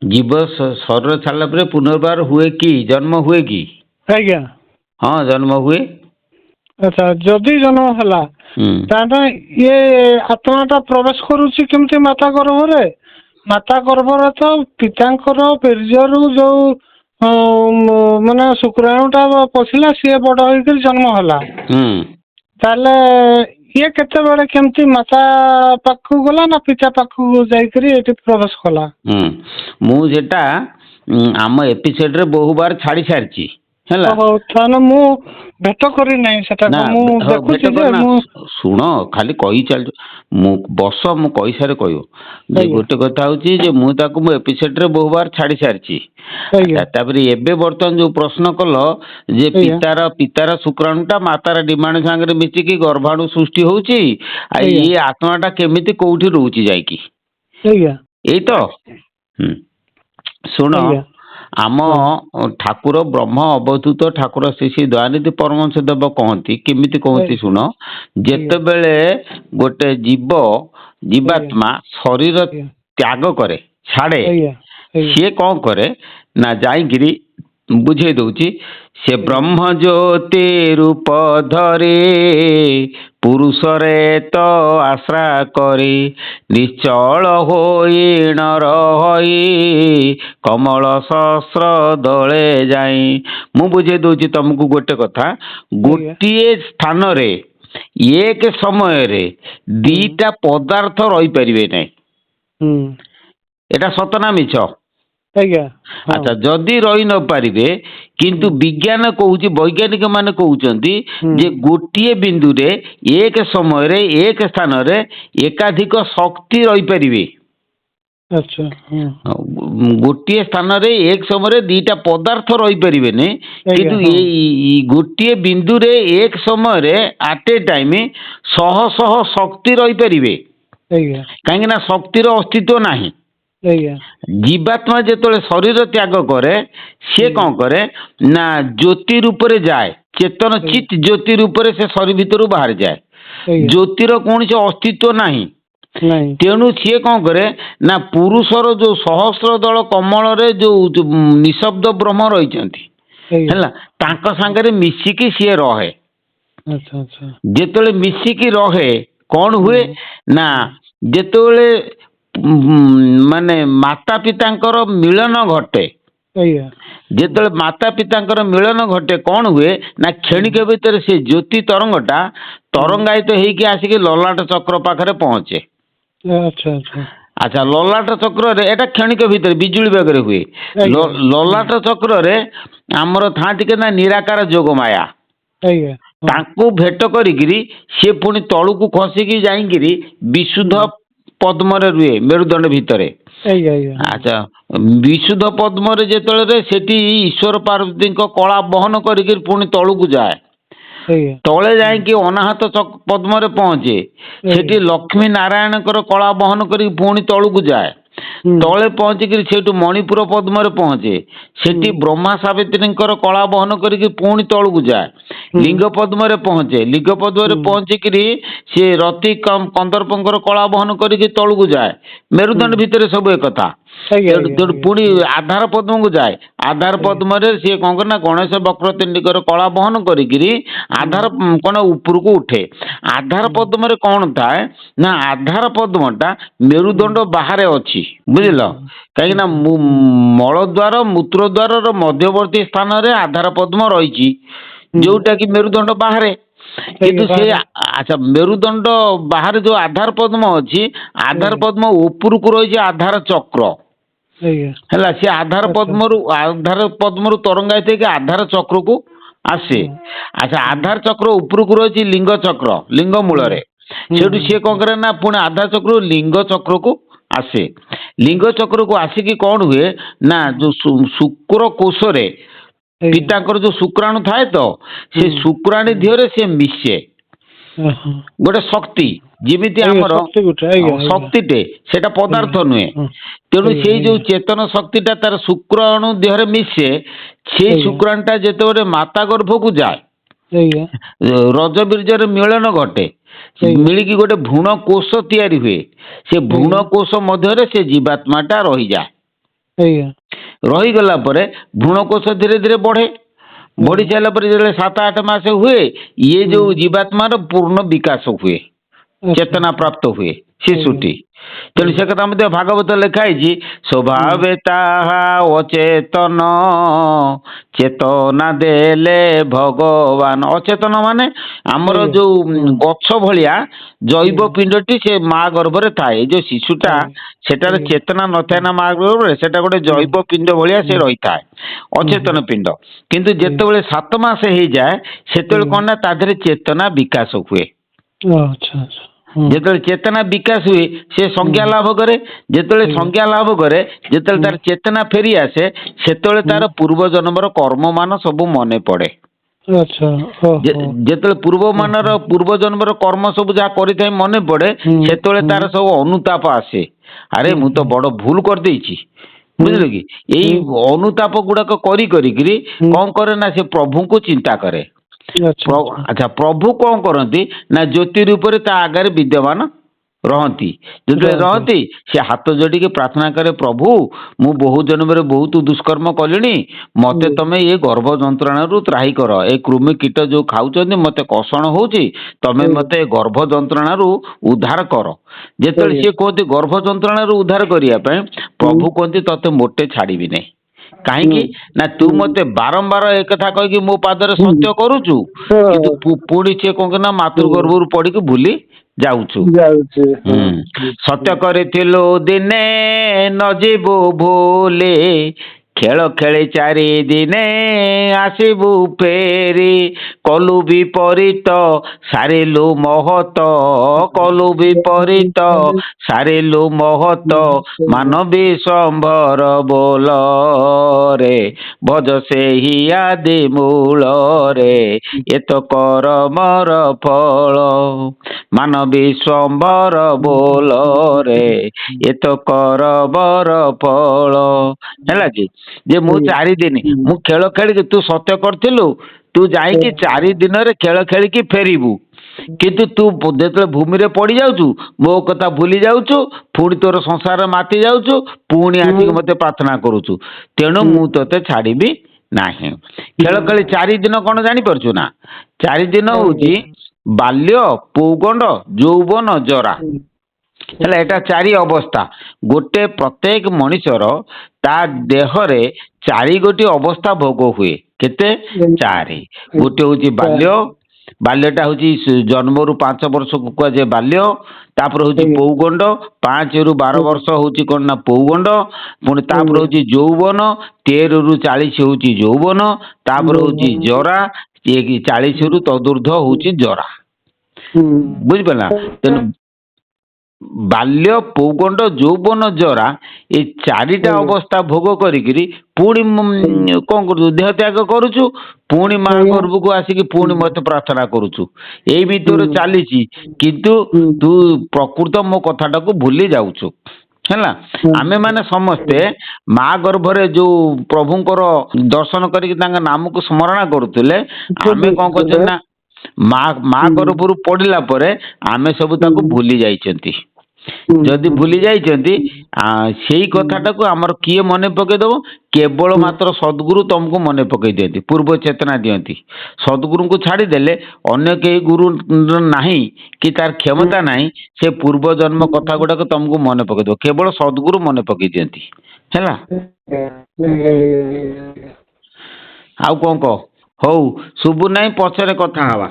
जीव शरीर छाड़ला पर पुनर्बार हुए कि जन्म हुए कि? आज्ञा हाँ जन्म हुए। अच्छा जदि जन्म है ताने ये आत्माटा प्रवेश करुच्ची केमती माता गर्भरे? माता गर्भरे तो पितांकर बीर्जरु जो माने शुक्राणुटा पशिला सी बड़ होकर जन्म है ताले ये केते बड़े केमती माता पाखु गला ना पिता पाखु जाइकरी एटी प्रवेश कला? मुझेटा आम एपिसोड रे बहु बार छाड़ी सारी ହେଲା ତାହେଲେ ମୁଁ ଭେଟ କରି ନାହିଁ ସେଟାକୁ ମୁଁ ଦେଖୁଛି ଯେ ମୁଁ ଶୁଣ ଖାଲି କହି ଚାଲିଛୁ ମୁଁ ବସ ମୁଁ କହିସାରେ କହିବ ଯେ ଗୋଟେ କଥା ହଉଛି ଯେ ମୁଁ ତାକୁ ମୁଁ ଏପିସୋଡରେ ବହୁବାର ଛାଡି ସାରିଛି। ତାପରେ ଏବେ ବର୍ତ୍ତମାନ ଯୋଉ ପ୍ରଶ୍ନ କଲ ଯେ ପିତାର ଶୁକ୍ରାଣୁଟା ମାତାର ଡିମାଣ୍ଡ ସାଙ୍ଗରେ ମିଶିକି ଗର୍ଭାଣୁ ସୃଷ୍ଟି ହଉଛି ଆଉ ଇଏ ଆତ୍ମାଟା କେମିତି କୋଉଠି ରହୁଛି ଯାଇକି ଏଇ ତ ଶୁଣ आम ठाकुर ब्रह्म अवधूत ठाकुर श्री श्री दयानिधि परमहंस देव कहती केमिति कहती शुण जेतेबेले गोटे जीवात्मा शरीर त्याग करे छाड़े सी कौन करे ना जाइकिरी बुझे दउची से ब्रह्म ज्योति रूप धरे पुरुष रे तो आश्रा करे निश्चल होई नर होई कमल सहस्र दले जाई। मु बुझे दउची तुमको गोटे कथा गोटिए स्थान रे एक समय रे दीटा पदार्थ रही परिबे नै एटा सत ना मिछ? अच्छा जदि रही न पारिबे किंतु विज्ञान कहूची वैज्ञानिक माने कहउचंती जे गोटिए बिंदु रे एक समय रे एक स्थान रे एकाधिक शक्ति रही परिबे। अच्छा गोटिए स्थान रे एक समय रे दीटा पदार्थ रही परिबे ने किंतु ये गोटिए बिंदु रे एक समय रे एट ए टाइम शह शह शक्ति रही परिबे कहीं ना शक्तिर अस्तित्व नाही। जीवात्मा जेतले शरीर त्याग करे से कौन करे ना ज्योति रूप रे जाए चेतन चित ज्योति रूप रे से शरीर भीतर बाहर जाए ज्योतिर कौन से अस्तित्व नाही तेणु सी कौन करे ना पुरुषर जो सहस्र दल कमल रे जो निशब्द ब्रह्म रही तांका सांगरे मिसिकी सी रहे जेतले मिसिकी रहे कौन हुए ना जेतले माने माता पितांकर मिलन घटे जेतले माता पितांकर मिलन घटे कौन हुए ना क्षणिक भीतर से ज्योति तरंगटा तरंगायित होइके आसिके ललाट चक्र पाखरे पहुंचे। अच्छा ललाट चक्र रे एटा क्षणिक भीतर बिजुली बेगरे हुए ललाट चक्र रे हमर थांती के ना निराकार जोग माया तांको भेट करिगिरी से पुनी तळुकु खसिकी जाईगिरी विशुद्ध पद्म रुए मेरुदंड भितरे। अच्छा विशुद्ध पद्म जेतले सेठी ईश्वर पार्वती कला बहन करके पुणी तलू जाए तले जाकि अनाहत पद्म पहुंचे सेठी लक्ष्मी नारायण कला बहन कर पुणी तलू जाए तले पहुंचिक से मणिपुर पद्म पहुंचे सेठी ब्रह्मा सावित्री कला बहन करके पुणी तलू जाए लिंग पद्म पहुंचे लिंग पद्म पहुंचिक सी रति कंदर्पर कला बहन करके तलू जाए मेरुदंड भितर सब एक कथा पुणी आधार पद्म को जाए आधार पद्म सी कौन करना गणेश वक्रतुंडिकर कला बहन करी आधार कौन ऊपर को उठे आधार पद्म कौन थाए ना आधार पद्मटा मेरुदंड बाहर अच्छी बुझल कहीं मलद्वार मूत्रद्वार मध्यवर्ती स्थान रे आधार पद्म रही जोटा कि मेरुदंड बाहर किंतु से अच्छा मेरुदंड बाहर जो आधार पद्म अच्छी आधार पद्म ऊपर को रही आधार चक्र है सी आधार पद्म तरंगायित है आधार चक्र को आसे। अच्छा आधार चक्र ऊपर को रही लिंग चक्र लिंग मूल सी कौन करे ना पुणे आधार चक्र लिंग चक्र को आसे लिंग चक्र को आसिकी कौन हुए ना जो शुक्र कोश रे पितांकर जो शुक्राणु थाए तो से शुक्राणु दिहरे से मिसे गोटे शक्ति जिमिति आमर शक्तिटे सेटा पदार्थ नुहे तेणु से जो चेतन शक्तिटा तार शुक्राणु देहरे मिसे से शुक्राणुटा जेतेबेले माता गर्भ को जाए रजबीर्जर मिलन घटे मिलिकी गोटे भ्रूण कोष तैयारी हुए से भ्रूण कोष मध्य से जीवात्माटा रही जाए ଆଜ୍ଞା ରହିଗଲା ପରେ ଭ୍ରୂଣକୋଷ ଧୀରେ ଧୀରେ ବଢେ। ବଢି ସାରିଲା ପରେ ଯେତେବେଳେ 7-8 ମାସ ହୁଏ ଇଏ ଯୋଉ ଜୀବାତ୍ମାର ପୂର୍ଣ୍ଣ ବିକାଶ ହୁଏ, ଚେତନା ପ୍ରାପ୍ତ ହୁଏ ଶିଶୁଟି। ତେଣୁ ସେ କଥା ମଧ୍ୟ ଭାଗବତ ଲେଖା ହେଇଛି, ସ୍ୱଭାବେ ତାହା ଅଚେତନ ଚେତନା ଦେଲେ ଭଗବାନ। ଅଚେତନ ମାନେ ଆମର ଯୋଉ ଗଛ ଭଳିଆ ଜୈବ ପିଣ୍ଡଟି ସେ ମା ଗର୍ଭରେ ଥାଏ। ଏ ଯୋଉ ଶିଶୁଟା ସେଟାରେ ଚେତନା ନଥାଏ ନା ମା ଗର୍ଭରେ, ସେଟା ଗୋଟେ ଜୈବ ପିଣ୍ଡ ଭଳିଆ ସେ ରହିଥାଏ, ଅଚେତନ ପିଣ୍ଡ। କିନ୍ତୁ ଯେତେବେଳେ 7 ମାସ ହେଇଯାଏ ସେତେବେଳେ କଣ ନା ତା ଦେହରେ ଚେତନା ବିକାଶ ହୁଏ। ଯେତେବେଳେ ଚେତନା ବିକାଶ ହୁଏ ସେ ସଂଜ୍ଞା ଲାଭ କରେ। ଯେତେବେଳେ ସଂଜ୍ଞା ଲାଭ କରେ, ଯେତେବେଳେ ତାର ଚେତନା ଫେରି ଆସେ, ସେତେବେଳେ ତାର ପୂର୍ବ ଜନ୍ମର କର୍ମ ମାନ ସବୁ ମନେ ପଡେ। ଯେତେବେଳେ ପୂର୍ବ ଜନ୍ମର କର୍ମ ସବୁ ଯାହା କରିଥାଏ ମନେ ପଡେ, ସେତେବେଳେ ତାର ସବୁ ଅନୁତାପ ଆସେ। ଆରେ ମୁଁ ତ ବଡ ଭୁଲ କରିଦେଇଛି, ବୁଝିଲେ କି? ଏଇ ଅନୁତାପ ଗୁଡାକ କରିକିରି କଣ କରେ ନା ସେ ପ୍ରଭୁଙ୍କୁ ଚିନ୍ତା କରେ। ଆଚ୍ଛା, ପ୍ରଭୁ କଣ କରନ୍ତି ନା ଜ୍ୟୋତି ରୂପରେ ତା ଆଗରେ ବିଦ୍ୟମାନ ରହନ୍ତି। ଯେତେବେଳେ ରହନ୍ତି ସେ ହାତ ଯୋଡ଼ିକି ପ୍ରାର୍ଥନା କରେ, ପ୍ରଭୁ ମୁଁ ବହୁ ଜନ୍ମରେ ବହୁତ ଦୁଷ୍କର୍ମ କଲିଣି, ମତେ ତମେ ଏ ଗର୍ଭ ଯନ୍ତ୍ରଣାରୁ ତ୍ରାହି କର। ଏ କୃମି କୀଟ ଯୋଉ ଖାଉଛନ୍ତି ମତେ କଷଣ ହଉଛି, ତମେ ମତେ ଗର୍ଭ ଯନ୍ତ୍ରଣାରୁ ଉଦ୍ଧାର କର। ଯେତେବେଳେ ସିଏ କୁହନ୍ତି ଗର୍ଭ ଯନ୍ତ୍ରଣାରୁ ଉଦ୍ଧାର କରିବା ପାଇଁ, ପ୍ରଭୁ କୁହନ୍ତି ତତେ ମୋଟେ ଛାଡିବି ନାହିଁ। କାହିଁକି ନା ତୁ ମତେ ବାରମ୍ବାର ଏକଥା କହିକି ମୋ ପାଦରେ ସତ୍ୟ କରୁଛୁ, କିନ୍ତୁ ପୁଣି ସିଏ କଣ କରେ ନା ମାତୃ ଗର୍ଭରୁ ପଡିକି ଭୁଲି ଯାଉଛୁ। ସତ୍ୟ କରିଥିଲୁ ଦିନେ ନ ଯିବୁ ଭୁଲି, ଖେଳ ଖେଳି 4 ଦିନେ ଆସିବୁ ଫେରି, କଲୁ ବିପରୀତ ସାରିଲୁ ମହତ, କଲୁ ବିପରୀତ ସାରିଲୁ ମହତ, ମାନବୀ ସମ୍ଭର ବୋଲରେ ଭଜ ସେହି ଆଦି ମୂଳରେ, ଏତ କରମର ଫଳ। ମାନବୀ ସମ୍ଭର ବୋଲରେ ଏତ କରମର ଫଳ। ହେଲା କି ଯେ ମୁଁ 4 ଦିନ ମୁଁ ଖେଳ ଖେଳିକି, ତୁ ସତ୍ୟ କରିଥିଲୁ ତୁ ଯାଇକି 4 ଦିନରେ ଖେଳ ଖେଳିକି ଫେରିବୁ, କିନ୍ତୁ ତୁ ଯେତେବେଳେ ଭୂମିରେ ପଡି ଯାଉଛୁ ମୋ କଥା ଭୁଲି ଯାଉଛୁ, ପୁଣି ତୋର ସଂସାରରେ ମାତି ଯାଉଛୁ, ପୁଣି ଆସିକି ମତେ ପ୍ରାର୍ଥନା କରୁଛୁ, ତେଣୁ ମୁଁ ତତେ ଛାଡିବି ନାହିଁ। ଖେଳ ଖେଳି 4 ଦିନ କଣ ଜାଣିପାରୁଛୁ ନା? 4 ଦିନ ହଉଛି ବାଲ୍ୟ, ପୌଗଣ୍ଡ, ଯୌବନ, ଜରା। ହେଲା, ଏଟା 4 ଅବସ୍ଥା। ଗୋଟେ ପ୍ରତ୍ୟେକ ମଣିଷର ତା ଦେହରେ 4 ଗୋଟି ଅବସ୍ଥା ଭୋଗ ହୁଏ। କେତେ? 4। ଗୋଟେ ହଉଛି ବାଲ୍ୟ, ବାଲ୍ୟଟା ହଉଛି ଜନ୍ମରୁ 5 ବର୍ଷକୁ କୁହାଯାଏ ବାଲ୍ୟ। ତାପରେ ହଉଛି ପୌଗଣ୍ଡ, 5 ରୁ 12 ବର୍ଷ ହଉଛି କଣ ନା ପୌଗଣ୍ଡ। ପୁଣି ତାପରେ ହଉଛି ଯୌବନ, 13 ରୁ 40 ହଉଛି ଯୌବନ। ତାପରେ ହଉଛି ଜରା, 40 ରୁ ତଦୁର୍ଦ୍ଧ ହଉଛି ଜରା। ବୁଝିପାରିଲ ନା? ତେଣୁ ବାଲ୍ୟ, ପୌଗଣ୍ଡ, ଯୌବନ, ଜରା ଏଇ 4ଟା ଅବସ୍ଥା ଭୋଗ କରିକିରି ପୁଣି କଣ କରୁଛୁ? ଦେହ ତ୍ୟାଗ କରୁଛୁ, ପୁଣି ମା ଗର୍ଭକୁ ଆସିକି ପୁଣି ମତେ ପ୍ରାର୍ଥନା କରୁଛୁ। ଏଇ ଭିତରେ ଚାଲିଛି, କିନ୍ତୁ ତୁ ପ୍ରକୃତ ମୋ କଥାଟାକୁ ଭୁଲି ଯାଉଛୁ। ହେଲା, ଆମେ ମାନେ ସମସ୍ତେ ମା ଗର୍ଭରେ ଯୋଉ ପ୍ରଭୁଙ୍କର ଦର୍ଶନ କରିକି ତାଙ୍କ ନାମକୁ ସ୍ମରଣ କରୁଥିଲେ, ଆମେ କଣ କରୁଛନ୍ତି ନା ମା ଗର୍ଭରୁ ପଡିଲା ପରେ ଆମେ ସବୁ ତାକୁ ଭୁଲି ଯାଇଛନ୍ତି। ଯଦି ଭୁଲି ଯାଇଛନ୍ତି, ସେଇ କଥାଟାକୁ ଆମର କିଏ ମନେ ପକେଇଦବ? କେବଳ ମାତ୍ର ସଦ୍ଗୁରୁ ତମକୁ ମନେ ପକେଇ ଦିଅନ୍ତି, ପୂର୍ବ ଚେତନା ଦିଅନ୍ତି। ସଦ୍ଗୁରୁଙ୍କୁ ଛାଡିଦେଲେ ଅନ୍ୟ କେହି ଗୁରୁ ନାହିଁ କି ତାର କ୍ଷମତା ନାହିଁ ସେ ପୂର୍ବ ଜନ୍ମ କଥା ଗୁଡାକ ତମକୁ ମନେ ପକେଇଦବ। କେବଳ ସଦ୍ଗୁରୁ ମନେ ପକେଇ ଦିଅନ୍ତି। ହେଲା, ଆଉ କଣ କହ? ହଉ, ଶୁଭୁ ନାହିଁ, ପଛରେ କଥା ହବା।